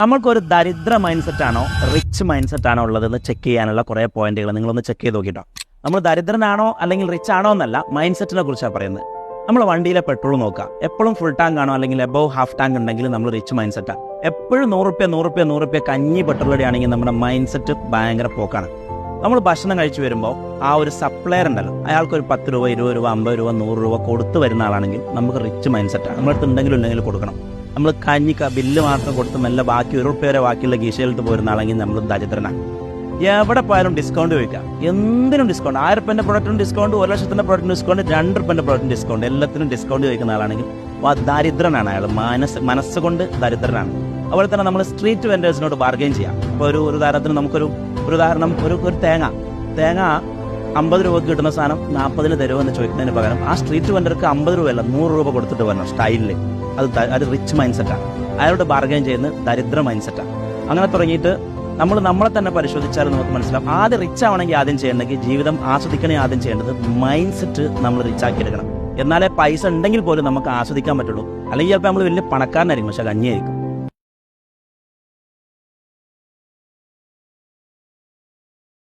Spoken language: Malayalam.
നമ്മൾക്കൊരു ദരിദ്ര മൈൻഡ് സെറ്റാണോ റിച്ച് മൈൻഡ് സെറ്റാണോ ഉള്ളതെന്ന് ചെക്ക് ചെയ്യാനുള്ള കുറേ പോയിന്റുകൾ നിങ്ങളൊന്ന് ചെക്ക് ചെയ്ത് നോക്കിട്ടോ. നമ്മൾ ദരിദ്രനാണോ അല്ലെങ്കിൽ റിച്ച് ആണോ എന്നല്ല, മൈൻഡ് സെറ്റിനെ കുറിച്ചാണ് പറയുന്നത്. നമ്മൾ വണ്ടിയിലെ പെട്രോൾ നോക്കുക, എപ്പോഴും ഫുൾ ടാങ്ക് ആണോ അല്ലെങ്കിൽ എബോവ് ഹാഫ് ടാങ്ക് ഉണ്ടെങ്കിൽ നമ്മൾ റിച്ച് മൈൻഡ് സെറ്റാണ്. എപ്പോഴും 100 കഞ്ഞി പെട്രോളടി ആണെങ്കിൽ നമ്മുടെ മൈൻഡ് സെറ്റ് ഭയങ്കര പോക്കാണ്. നമ്മൾ ഭക്ഷണം കഴിച്ചു വരുമ്പോൾ ആ ഒരു സപ്ലയർ ഉണ്ടല്ലോ, അയാൾക്ക് ഒരു 10 രൂപ 20 രൂപ 50 രൂപ 100 രൂപ കൊടുത്ത് വരുന്ന ആളാണെങ്കിൽ നമുക്ക് റിച്ച് മൈൻഡ് സെറ്റാണ്. നമ്മളടുത്ത് ഉണ്ടെങ്കിലും ഇല്ലെങ്കിലും കൊടുക്കണം. നമ്മൾ ബില്ല് മാത്രം കൊടുത്ത് മെല്ലെ ബാക്കി ₹1 വരെ ബാക്കിയുള്ള ഗീശയിലിട്ട് പോരുന്ന ആളെങ്കിൽ നമ്മൾ ദരിദ്രനാണ്. എവിടെ പോയാലും ഡിസ്കൗണ്ട് ചോദിക്കാം, എന്തിനും ഡിസ്കൗണ്ട്. 1000 പ്രൊഡക്റ്റിനും ഡിസ്കൗണ്ട്, 1,00,000 പ്രൊഡക്റ്റിന് ഡിസ്കൗണ്ട്, 2 പ്രൊഡക്റ്റിന് ഡിസ്കൗണ്ട്, എല്ലാത്തിനും ഡിസ്കൗണ്ട് ചോദിക്കുന്ന ആളാണെങ്കിൽ ദരിദ്രനാണ്. അയാൾ മനസ്സുകൊണ്ട് ദരിദ്രനാണ്. അതുപോലെ തന്നെ നമ്മൾ സ്ട്രീറ്റ് വെൻഡേഴ്സിനോട് ബാർഗെയിൻ ചെയ്യാം. ഇപ്പോൾ ഒരു ഉദാഹരണത്തിന് നമുക്കൊരു ഉദാഹരണം, ഒരു തേങ്ങ 50 രൂപക്ക് കിട്ടുന്ന സാധനം 40 തരുമെന്ന് ചോദിക്കുന്നതിന് പകരം ആ സ്ട്രീറ്റ് വെൻഡർക്ക് 50 രൂപയല്ല 100 രൂപ കൊടുത്തിട്ട് വരണം സ്റ്റൈലിൽ. അത് റിച്ച് മൈൻഡ് സെറ്റാണ്. അയാളോട് ബാർഗെയിൻ ചെയ്യുന്നത് ദരിദ്ര മൈൻഡ് സെറ്റാണ്. അങ്ങനെ തുടങ്ങിയിട്ട് നമ്മളെ തന്നെ പരിശോധിച്ചാൽ നമുക്ക് മനസ്സിലാവും. ആദ്യം റിച്ച് ആവണമെങ്കിൽ ആദ്യം ചെയ്യണമെങ്കിൽ ജീവിതം ആസ്വദിക്കണേ ആദ്യം ചെയ്യേണ്ടത് മൈൻഡ് സെറ്റ് നമ്മൾ റിച്ചാക്കി എടുക്കണം. എന്നാലേ പൈസ ഉണ്ടെങ്കിൽ പോലും നമുക്ക് ആസ്വദിക്കാൻ പറ്റുള്ളൂ. അല്ലെങ്കിൽ ചിലപ്പോൾ നമ്മൾ വലിയ പണക്കാരനായിരിക്കും, പക്ഷെ കഞ്ഞിയായിരിക്കും.